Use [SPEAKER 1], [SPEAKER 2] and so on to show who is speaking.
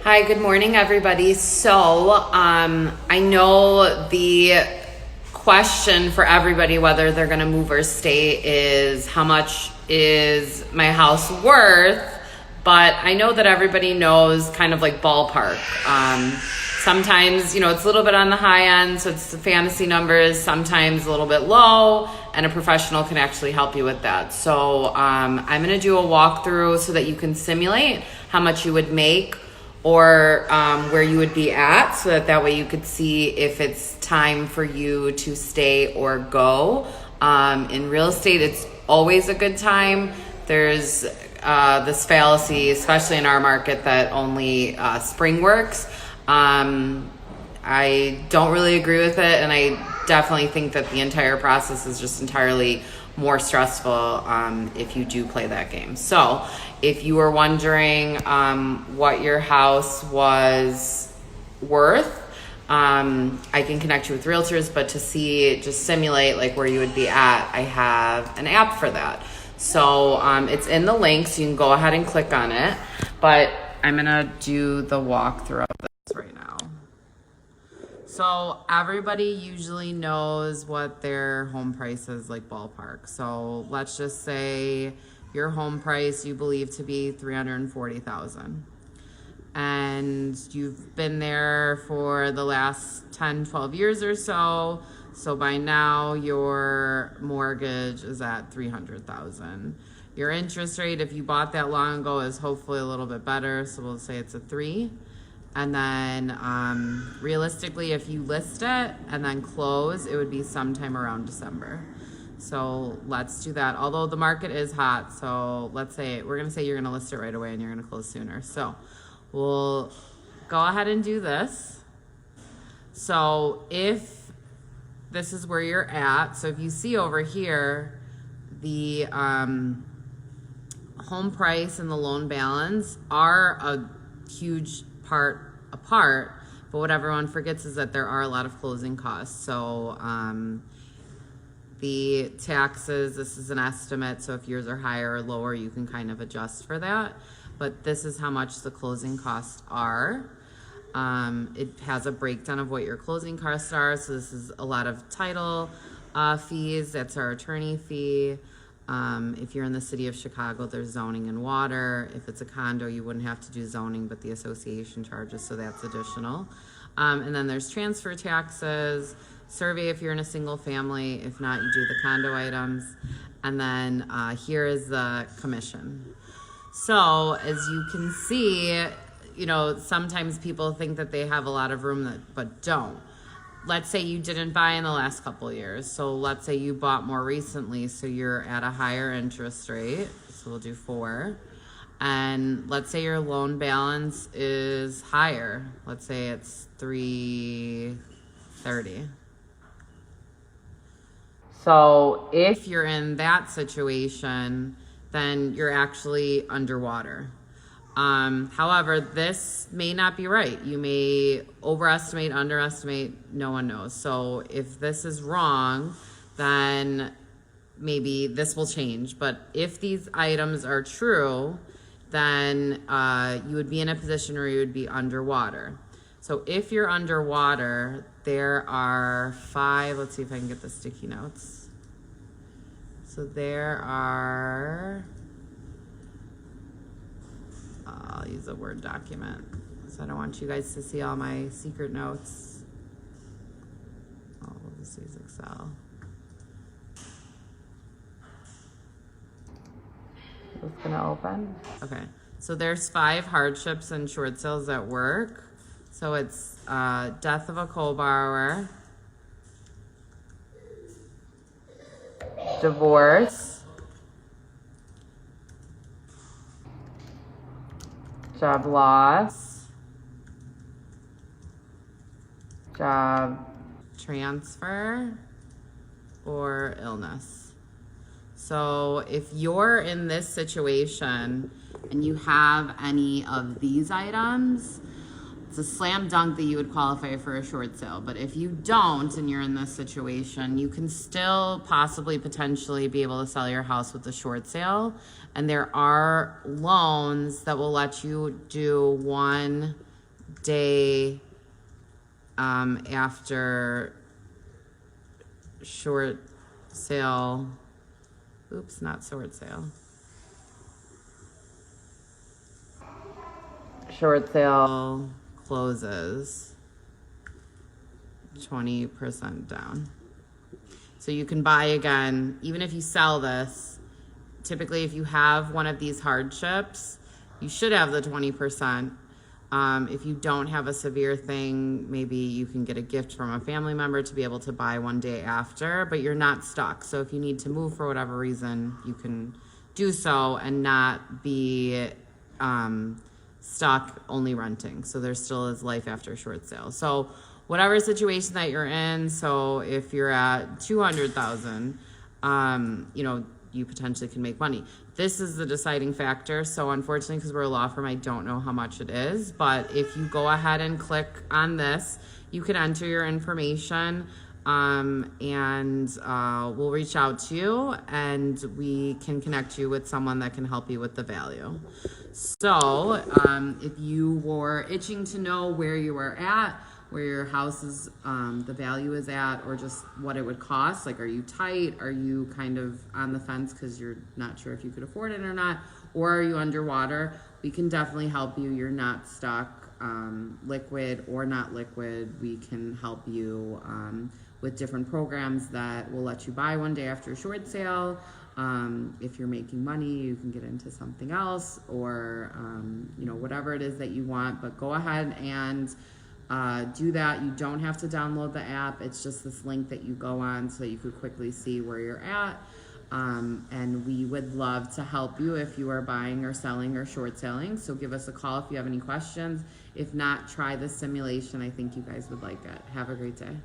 [SPEAKER 1] Hi, good morning, everybody. So, I know the question for everybody, whether they're going to move or stay, is how much is my house worth? But I know that everybody knows kind of like ballpark. Sometimes, it's a little bit on the high end, so it's the fantasy numbers, sometimes a little bit low, and a professional can actually help you with that. So, I'm going to do a walkthrough so that you can simulate how much you would make or where you would be at, so that way you could see if it's time for you to stay or go. In real estate, it's always a good time. There's this fallacy, especially in our market, that only spring works. I don't really agree with it, and I definitely think that the entire process is just entirely more stressful if you do play that game. So if you were wondering what your house was worth, I can connect you with realtors, but to see, just simulate like where you would be at, I have an app for that. So it's in the link, so you can go ahead and click on it, but I'm gonna do the walkthrough of this right now. So everybody usually knows what their home price is, like ballpark. So let's just say your home price you believe to be $340,000. And you've been there for the last 10, 12 years or so. So by now your mortgage is at $300,000. Your interest rate, if you bought that long ago, is hopefully a little bit better. So we'll say it's a 3. And then realistically, if you list it and then close, it would be sometime around December. So let's do that. Although the market is hot, so let's say we're gonna say you're gonna list it right away and you're gonna close sooner. So we'll go ahead and do this. So if this is where you're at, so if you see over here, the home price and the loan balance are a huge part apart, but what everyone forgets is that there are a lot of closing costs. So the taxes, this is an estimate, so if yours are higher or lower, you can kind of adjust for that, but this is how much the closing costs are. It has a breakdown of what your closing costs are. So this is a lot of title fees, that's our attorney fee. If you're in the city of Chicago, there's zoning and water. If it's a condo, you wouldn't have to do zoning, but the association charges, so that's additional. And then there's transfer taxes, survey if you're in a single family. If not, you do the condo items. And then here is the commission. So as you can see, sometimes people think that they have a lot of room but don't. Let's say you didn't buy in the last couple of years. So let's say you bought more recently, so you're at a higher interest rate. So we'll do 4. And let's say your loan balance is higher. Let's say it's $330,000. So if you're in that situation, then you're actually underwater. However, this may not be right. You may overestimate, underestimate, no one knows. So if this is wrong, then maybe this will change. But if these items are true, then you would be in a position where you would be underwater. So if you're underwater, there are 5, let's see if I can get the sticky notes. So there are, I'll use a Word document, so I don't want you guys to see all my secret notes. Oh, we'll just use Excel. Is this gonna open? Okay, so there's 5 hardships and short sales at work. So it's death of a co-borrower, divorce, job loss, job transfer, or illness. So if you're in this situation and you have any of these items, it's a slam dunk that you would qualify for a short sale. But if you don't and you're in this situation, you can still possibly potentially be able to sell your house with a short sale. And there are loans that will let you do 1 day after short sale, oops, not short sale. Short sale closes, 20% down. So you can buy again, even if you sell this. Typically, if you have one of these hardships, you should have the 20%. If you don't have a severe thing, maybe you can get a gift from a family member to be able to buy one day after, but you're not stuck. So if you need to move for whatever reason, you can do so and not be stuck only renting. So there still is life after short sale. So whatever situation that you're in, so if you're at 200,000, you know, you potentially can make money. This is the deciding factor. So unfortunately, because we're a law firm, I don't know how much it is, but if you go ahead and click on this, you can enter your information, and we'll reach out to you and we can connect you with someone that can help you with the value. So if you were itching to know where you are at, where your house is, the value is at, or just what it would cost, like, are you tight? Are you kind of on the fence because you're not sure if you could afford it or not? Or are you underwater? We can definitely help you. You're not stuck, liquid or not liquid. We can help you with different programs that will let you buy one day after a short sale. If you're making money, you can get into something else, or you know, whatever it is that you want. But go ahead and do that. You don't have to download the app. It's just this link that you go on so you could quickly see where you're at. And we would love to help you if you are buying or selling or short selling. So give us a call if you have any questions. If not, try the simulation. I think you guys would like it. Have a great day.